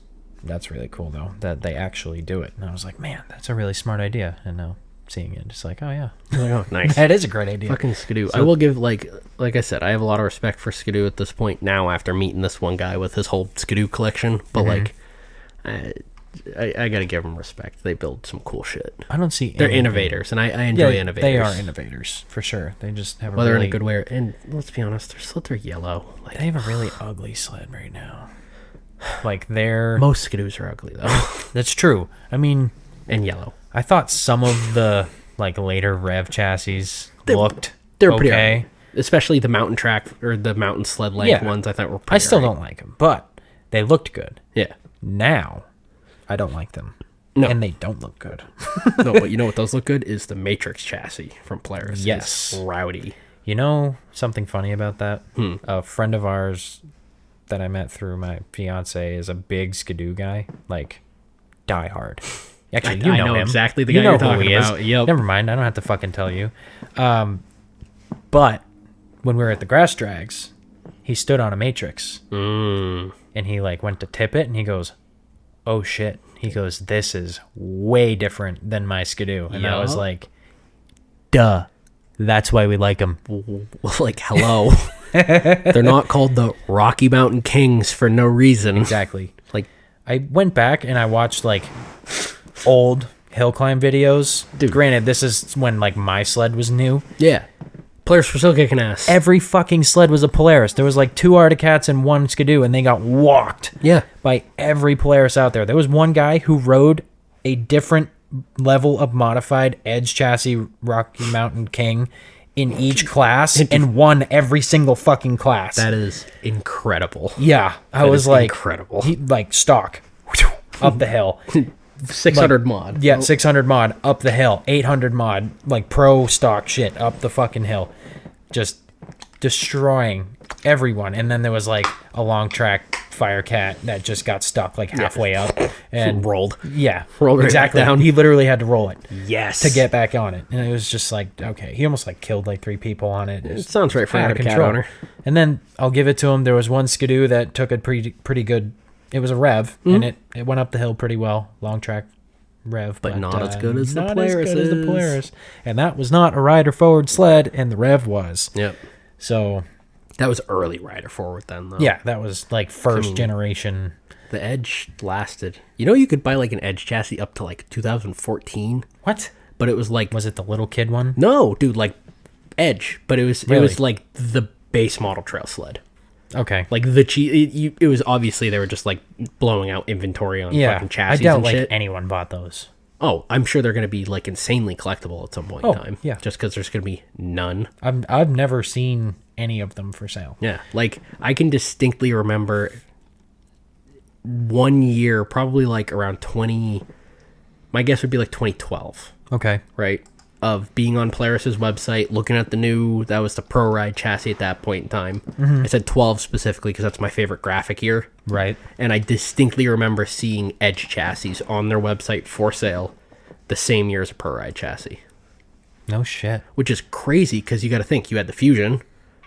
really cool, though, that they actually do it. And I was like, man, that's a really smart idea. And now seeing it, just like, oh, yeah. Like, oh, nice. That is a great idea. Fucking Skidoo. So, I will give, like I said, I have a lot of respect for Skidoo at this point now after meeting this one guy with his whole Skidoo collection. But, like, I got to give them respect. They build some cool shit. I don't see They're innovators, and I enjoy innovators. They are innovators, for sure. They just have they're in a good way. And let's be honest, their sleds are yellow. Like, they have a really ugly sled right now. Like, most Skidoos are ugly, though. That's true. I mean... And yellow. I thought some of the, like, later Rev chassis looked they're okay. Pretty ugly. Especially the mountain track, or the mountain sled length ones, I thought were pretty I still don't like them, but they looked good. Yeah. Now, I don't like them. No. And they don't look good. No, but you know what does look good is the Matrix chassis from Polaris. Yes. It's rowdy. You know something funny about that? A friend of ours that I met through my fiance is a big Skidoo guy, like die hard. Actually, you I know know him. exactly the You guy know you're who talking he is. about. Yep. Never mind. I don't have to fucking tell you. But when we were at the grass drags, he stood on a matrix and he like went to tip it and he goes, "Oh shit." He goes, "This is way different than my Skidoo." And I was Yup. like, duh. That's why we like them. Like, hello. They're not called the Rocky Mountain Kings for no reason. Exactly. Like, I went back and I watched like old hill climb videos. Dude. Granted, this is when like my sled was new. yeah. Players were still kicking ass. Every fucking sled was a Polaris. There was like 2 Arctic Cats and 1 Skidoo, and they got walked Yeah. by every Polaris out there. There was one guy who rode a different level of modified Edge chassis Rocky Mountain King in each class and won every single fucking class. That is incredible. Yeah. I That was is like, incredible. he, like stock up the hill. 600 mod. Yeah, 600 mod up the hill, 800 mod, like pro stock shit up the fucking hill. Just destroying everyone. And then there was like a long track fire cat that just got stuck like halfway up and Rolled. yeah, Rolled right exactly. back down. He literally had to roll it Yes. to get back on it. And it was just like, okay, he almost like killed like 3 people on it. It sounds right for out a of cat control. owner. And then I'll give it to him. There was one Skidoo that took a pretty good. It was a rev, and it went up the hill pretty well. Long track rev, But not as good as the not as good as the Polaris. Polaris. And that was not a rider forward sled, and the rev was. Yep. So That was early rider forward then, though. yeah, that was like first generation. The Edge lasted. You know, you could buy like an Edge chassis up to like 2014, What but it was like was it? The little kid one? no, dude, like Edge, but it was Really? like the base model trail sled. Okay. Like the it was obviously they were just like blowing out inventory on Yeah, fucking I chassis doubt and like shit. anyone bought those. Oh, I'm sure they're gonna be like insanely collectible at some point Oh, in time. yeah. Just because there's gonna be none. I've never seen any of them for sale. Yeah, like I can distinctly remember one year, probably like around 20. My guess would be like 2012, Okay. right? Of being on Polaris's website, looking at the new, that was the Pro Ride chassis at that point in time. I said 12 specifically because that's my favorite graphic year. Right. And I distinctly remember seeing Edge chassis on their website for sale the same year as a Pro Ride chassis, No shit. which is crazy because you got to think you had the Fusion.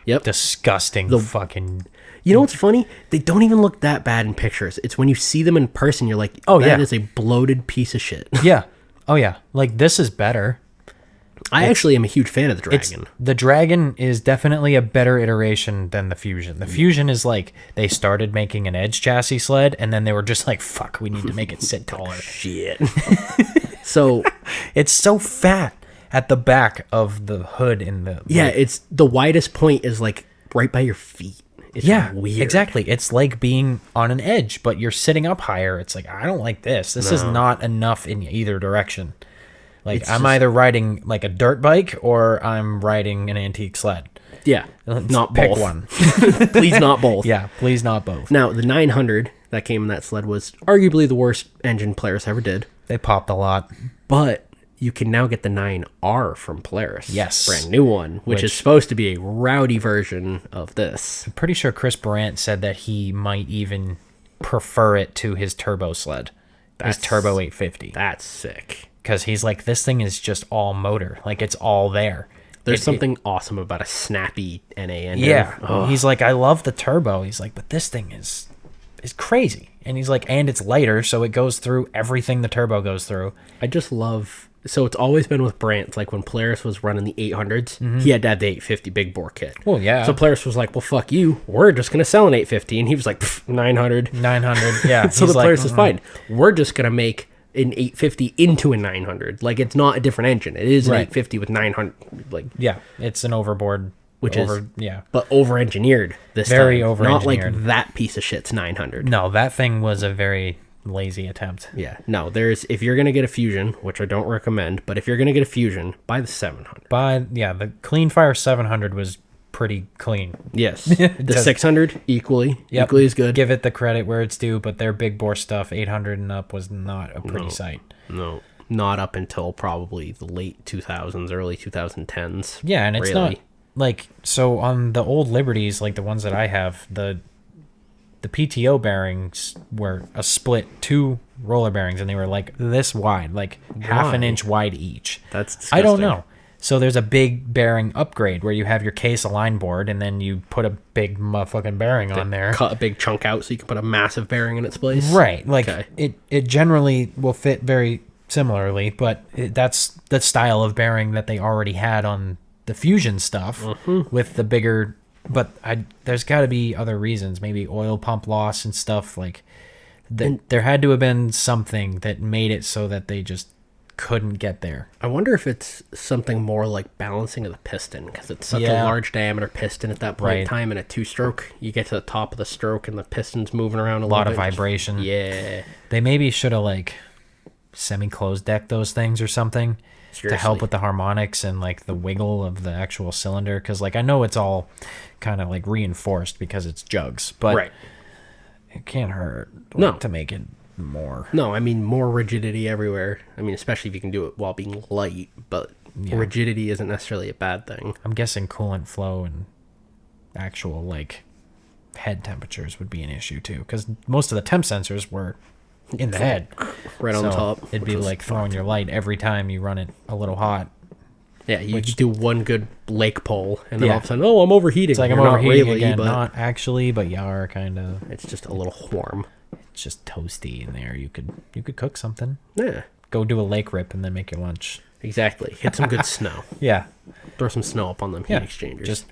Yep. Disgusting. Fucking. You know what's funny? They don't even look that bad in pictures. It's when you see them in person, you're like, Oh, that yeah. is a bloated piece of shit. Yeah. Oh yeah. Like this is better. I actually am a huge fan of the It's Dragon. the Dragon is definitely a better iteration than the Fusion. The Fusion is like they started making an Edge chassis sled and then they were just like, fuck, we need to make it sit taller. Shit. So, It's so fat at the back of the hood in the yeah, it's the widest point is like right by your feet. It's yeah, weird. exactly. It's like being on an edge, but you're sitting up higher. It's like I don't like this. This is not enough in either direction. Like It's I'm just- either riding like a dirt bike or I'm riding an antique sled. Yeah, not Pick both. one. Please, not both. Yeah, please not both. Now, the 900 that came in that sled was arguably the worst engine Polaris ever did, They popped a lot. but you can now get the 9R from Polaris. Yes. Brand new one, which is supposed to be a rowdy version of this. I'm pretty sure Chris Brandt said that he might even prefer it to his turbo sled, his Turbo 850. That's sick. Because he's like, this thing is just all motor. Like, it's all there. There's something awesome about a snappy NA engine. Yeah. Oh, He's like, I love the turbo. He's like, but this thing is crazy. And he's like, and it's lighter, so it goes through everything the turbo goes through. I just love... So it's always been with Brandt. Like when Polaris was running the 800s, he had to have the 850 big bore kit. Well, yeah. So Polaris was like, well, fuck you. We're just going to sell an 850. And he was like, 900. 900. Yeah. So he's the like, Polaris is fine. We're just going to make an 850 into a 900. Like it's not a different engine. It is an Right. 850 with 900. Like, Yeah. It's an overboard. Which is- yeah. but over-engineered this Very time. Not like over-engineered. that piece of shit's 900. No, that thing was a very lazy attempt. Yeah. No, if you're going to get a Fusion, which I don't recommend, but if you're going to get a Fusion, buy the 700. The Clean Fire 700 was pretty clean. Yes. The 600 equally as good. Give it the credit where it's due, but their big bore stuff, 800 and up, was not a pretty sight. No, not up until probably the late 2000s, early 2010s. Yeah, and it's really. not like so on the old Liberties, like the ones that I have, the the PTO bearings were a split 2 roller bearings, and they were like this wide, like half an inch wide each. That's disgusting. I don't know. So there's a big bearing upgrade where you have your case align board, and then you put a big motherfucking bearing on there. Cut a big chunk out so you can put a massive bearing in its place. Right. Like, it generally will fit very similarly, but that's the style of bearing that they already had on the Fusion stuff with the bigger... But there's got to be other reasons, maybe oil pump loss and stuff. Like, there had to have been something that made it so that they just couldn't get there. I wonder if it's something more like balancing of the piston, because it's such a large diameter piston at that point in time. In a 2-stroke, you get to the top of the stroke and the piston's moving around a lot of vibration. Yeah, they maybe should have like semi-closed decked those things or something. Seriously. To help with the harmonics and like the wiggle of the actual cylinder, because like I know it's all kind of like reinforced because it's jugs, but it can't hurt to make it more. No, I mean more rigidity everywhere. I mean, especially if you can do it while being light, but rigidity isn't necessarily a bad thing. I'm guessing coolant flow and actual like head temperatures would be an issue too, because most of the temp sensors were in the head, right on the top. It'd be like throwing your light every time you run it a little hot. Yeah, you do one good lake pull, and then all of a sudden, I'm overheating. It's like I'm overheating again, but not actually, but you are kind of. It's just a little warm. It's just toasty in there. You could cook something. Yeah. Go do a lake rip and then make your lunch. Exactly. Hit some good snow. Yeah. Throw some snow up on them heat exchangers. Just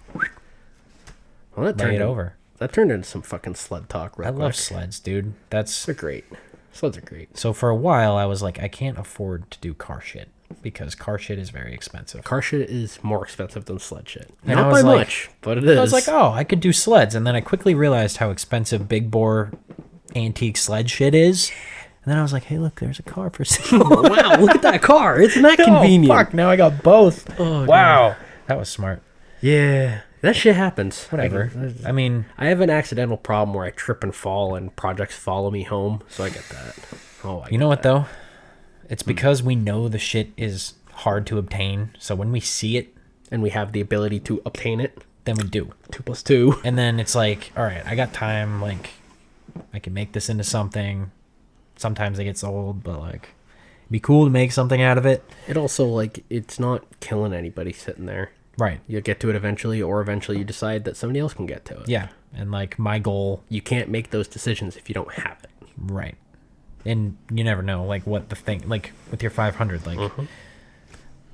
lay it over. That turned into some fucking sled talk. I love sleds, dude. They're great. Sleds are great. So for a while, I was like, I can't afford to do car shit because car shit is very expensive. Car shit is more expensive than sled shit. And not by much, but it is. I was like, oh, I could do sleds. And then I quickly realized how expensive big bore antique sled shit is. And then I was like, hey, look, there's a car for sale. Wow, look at that car. Isn't that convenient? Oh, fuck, now I got both. Oh, wow. That was smart. Yeah. That shit happens. Whatever. I mean, I have an accidental problem where I trip and fall and projects follow me home, so I get that. You know what, though? It's because we know the shit is hard to obtain, so when we see it... And we have the ability to obtain it. Then we do. 2 + 2. And then it's like, all right, I got time, like, I can make this into something. Sometimes it gets old, but, like, it'd be cool to make something out of it. It also, like, it's not killing anybody sitting there. Right. You'll get to it eventually, or eventually you decide that somebody else can get to it. Yeah. And, like, my goal... You can't make those decisions if you don't have it. Right. And you never know, like, what the thing... Like, with your 500, like...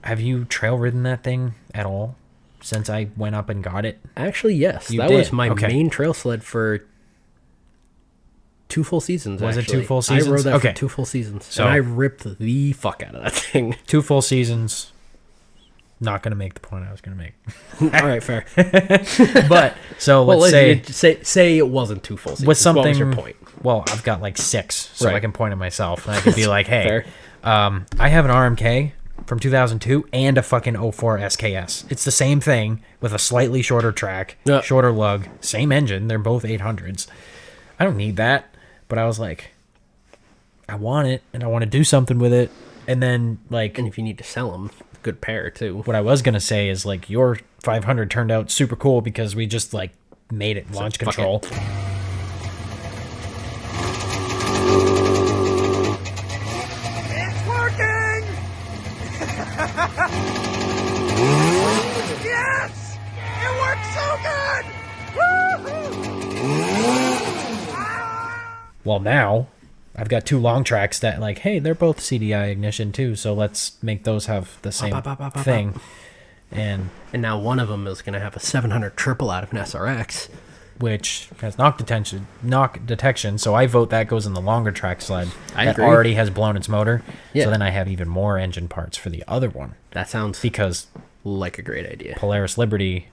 Have you trail ridden that thing at all since I went up and got it? Actually, yes. That was my main trail sled for 2 full seasons, Was it 2 full seasons? I rode that for 2 full seasons. So, and I ripped the fuck out of that thing. 2 full seasons... Not going to make the point I was going to make. All right, fair. But, so let's say it wasn't 2 full seasons. With something, what was your point? Well, I've got like 6, so I can point at myself. And I can be like, hey, fair. I have an RMK from 2002 and a fucking 04 SKS. It's the same thing with a slightly shorter track, shorter lug, same engine. They're both 800s. I don't need that. But I was like, I want it, and I want to do something with it. And then, like... And if you need to sell them... Good pair too. What I was gonna say is like your 500 turned out super cool because we just like made it launch control. It's working! Yes! It works so good! Woo-hoo! Well, now I've got 2 long tracks that like, hey, they're both CDI ignition too, so let's make those have the same thing. And now one of them is going to have a 700 triple out of an SRX, which has knock detection. So I vote that goes in the longer track sled that agree. Already has blown its motor. Yeah. So then I have even more engine parts for the other one. That sounds because like a great idea. Polaris Liberty,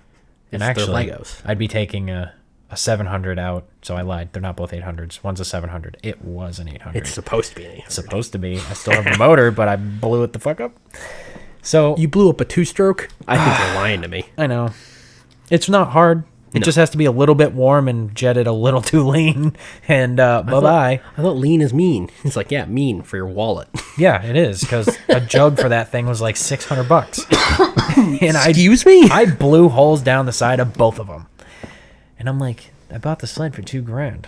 and actually Legos. I'd be taking a 700 out, so I lied. They're not both 800s. One's a 700. It was an 800. It's supposed to be an 800. It's supposed to be. I still have the motor, but I blew it the fuck up. So you blew up a 2-stroke? I think you're lying to me. I know. It's not hard. It just has to be a little bit warm and jetted a little too lean, and bye-bye. I thought lean is mean. It's like, yeah, mean for your wallet. Yeah, it is, because a jug for that thing was like $600. And Excuse me? I blew holes down the side of both of them. And I'm like, I bought the sled for $2,000.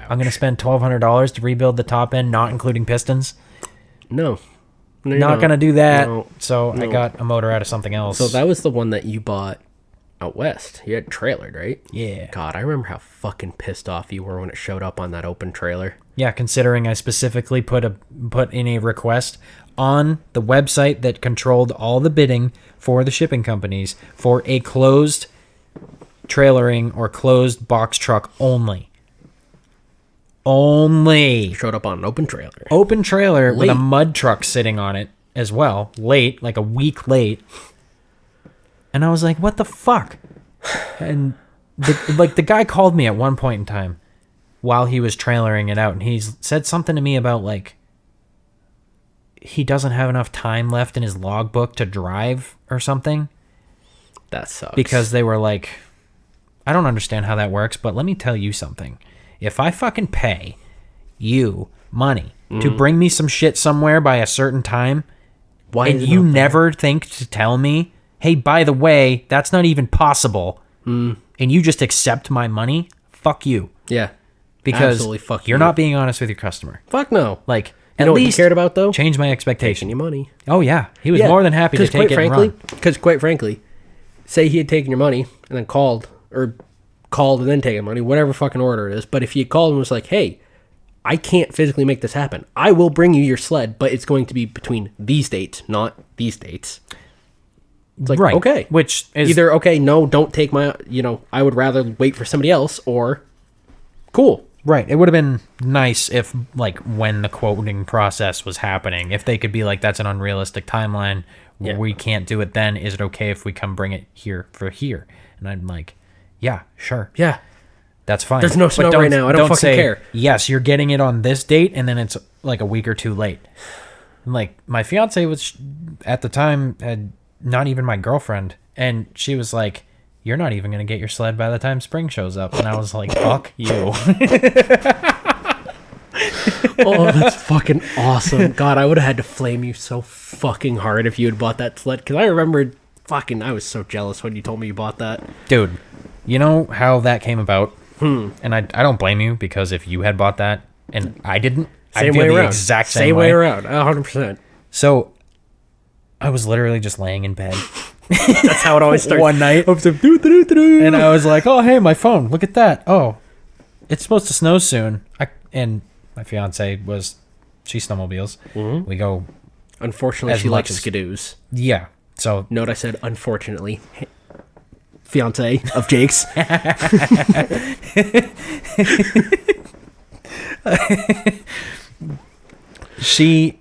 I'm going to spend $1,200 to rebuild the top end, not including pistons. No. Not going to do that. No. So No. I got a motor out of something else. So that was the one that you bought out west. You had trailered, right? Yeah. God, I remember how fucking pissed off you were when it showed up on that open trailer. Yeah, considering I specifically put in a request on the website that controlled all the bidding for the shipping companies for a closed trailering or closed box truck only. You showed up on an open trailer. Open trailer with a Late. mud truck sitting on it as well. Late, like a week late. And I was like, what the fuck? And the guy called me at one point in time while he was trailering it out, and he said something to me about like he doesn't have enough time left in his logbook to drive or something. That sucks. Because they were like, I don't understand how that works, but let me tell you something. If I fucking pay you money to bring me some shit somewhere by a certain time, why and is it you not there? never think to tell me, hey, by the way, that's not even possible, and you just accept my money, fuck you. Yeah. Because Absolutely fuck you're you. not being honest with your customer. Fuck no. Like, You at know what he least cared about, though? change my Taking expectation. your money. Oh, yeah. He was more than happy to take it and run. Because quite frankly, say he had taken your money and then called and then taken money, whatever fucking order it is. But if you called and was like, hey, I can't physically make this happen. I will bring you your sled, but it's going to be between these dates, not these dates. It's like, Right. okay. Which is Either, okay, no, don't take my, I would rather wait for somebody else, or cool. right. It would have been nice if, like, when the quoting process was happening, if they could be like, that's an unrealistic timeline. Yeah. We can't do it then. Is it okay if we come bring it here for here? And I'm like, yeah, sure. Yeah. That's fine. There's no But snow right now. I don't fucking say, care. Yes, you're getting it on this date, and then it's like a week or two late. And like my fiance was at the time had not even my girlfriend, and she was like, "You're not even gonna get your sled by the time spring shows up." And I was like, "Fuck you." Oh, that's fucking awesome. God, I would have had to flame you so fucking hard if you had bought that sled. Because I remembered I was so jealous when you told me you bought that. Dude, you know how that came about? And I don't blame you, because if you had bought that and I didn't, I'd Same feel way the around. exact Same way around. 100%. So I was literally just laying in bed That's how it always starts. one night, I was like, "Doo-doo-doo-doo." and I was like, "Oh, hey, my phone! Look at that! Oh, it's supposed to snow soon." And my fiance she snowmobiles. We go, Unfortunately, as she much likes as- skidoos. yeah. So Note I said unfortunately. Fiance of Jake's. she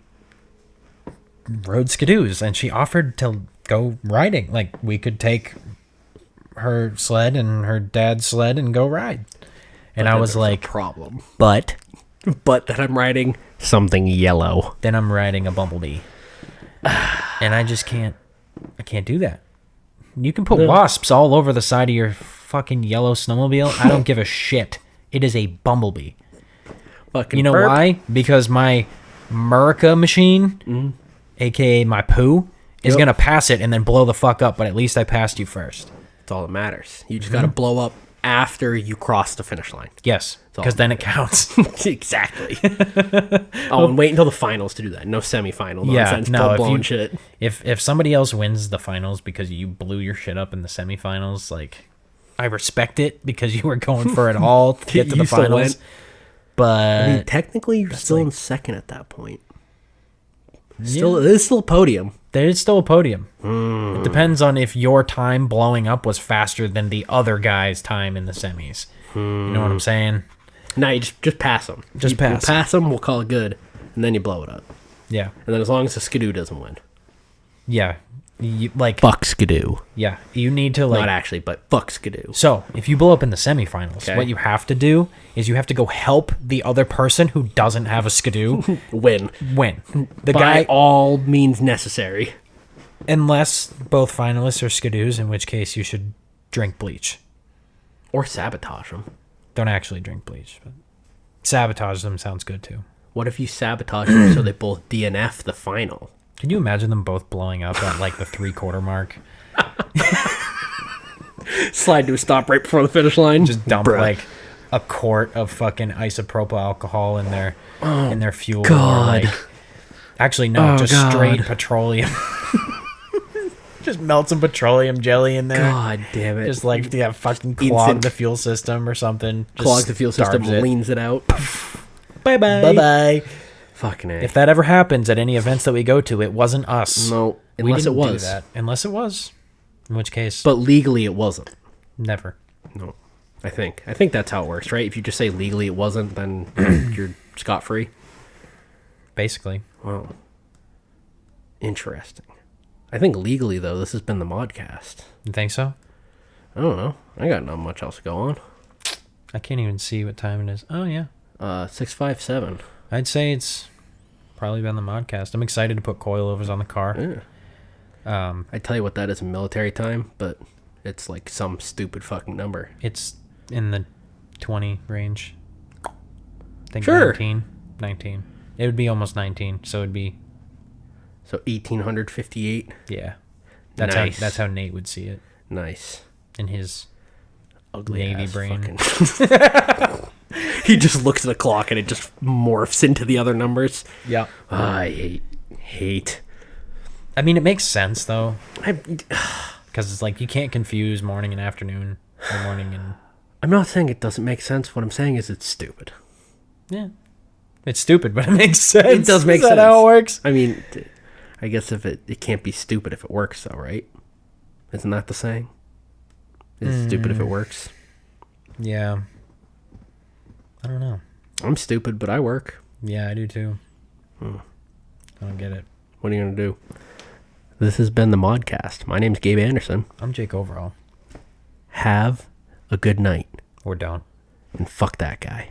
rode skidoos, and she offered to go riding. Like, we could take her sled and her dad's sled and go ride. And I was like, problem. but But that I'm riding something yellow. then I'm riding a bumblebee. And I just can't do that. You can put wasps all over the side of your fucking yellow snowmobile. I don't give a shit. It is a bumblebee. Fucking You know burp. why? Because my Murica machine, aka my poo, is Yep. gonna pass it and then blow the fuck up. But at least I passed you first. That's all that matters. You just gotta blow up after you cross the finish line. Yes, all because then it counts. Exactly. Oh, and wait until the finals to do that. No semifinal nonsense. no, if Blowing you- shit. If somebody else wins the finals because you blew your shit up in the semifinals, like, I respect it because you were going for it all to get to You the still finals. went. But I mean, technically, you're still in second at that point. Still, it is still a podium. there is still a podium. It depends on if your time blowing up was faster than the other guy's time in the semis. You know what I'm saying? Now you just pass them. Just you pass. pass them. We'll call it good, and then you blow it up. Yeah. And then as long as the skidoo doesn't win, Yeah. Like, fuck skidoo. yeah, you need to, like, Not actually, but fuck skidoo. so if you blow up in the semifinals, Okay. what you have to do is you have to go help the other person who doesn't have a skidoo Win win. The by guy, all means necessary. unless both finalists are skidoos, in which case you should drink bleach. Or sabotage them. Don't actually drink bleach, but sabotage them sounds good too. What if you sabotage them so they both DNF the final? Can you imagine them both blowing up at like the 3/4 mark? Slide to a stop right before the finish line. Just dump Bruh. like a quart of fucking isopropyl alcohol in their fuel. God. Or like, actually, no, just God. straight petroleum. Just melt some petroleum jelly in there. God damn it. Just like, yeah, fucking clog the fuel system or something. Just Clogs the fuel system, starves it. leans it out. Bye-bye. Bye-bye. Fucking A. If that ever happens at any events that we go to, it wasn't us. No, We unless it didn't do was. that. Unless it was. In which case, But legally it wasn't. never. No. I think that's how it works, right? If you just say legally it wasn't, then you're scot-free. Basically. Well, interesting. I think legally, though, this has been the Modcast. You think so? I don't know. I got not much else to go on. I can't even see what time it is. Oh, yeah. 6:57. I'd say it's probably been the Modcast. I'm excited to put coilovers on the car. Yeah. I tell you what that is in military time, but it's like some stupid fucking number. It's in the 20 range. I think Sure. 19. It would be almost 19, so it'd be, So 1858. yeah. Nice. That's how Nate would see it Nice. in his Ugly Navy ass brain. fucking- He just looks at the clock and it just morphs into the other numbers. Yeah. I hate. I mean, it makes sense, though, I, because it's like you can't confuse morning and afternoon or morning and... I'm not saying it doesn't make sense. What I'm saying is it's stupid. Yeah. It's stupid, but it makes sense. It does make Is sense. that how it works? I mean, I guess if it can't be stupid if it works, though, right? Isn't that the saying? It's stupid if it works. Yeah. I don't know. I'm stupid, but I work. Yeah, I do too. I don't get it. What are you gonna do? This has been the Modcast. My name's Gabe Anderson. I'm Jake Overall. Have a good night, Or don't. and fuck that guy.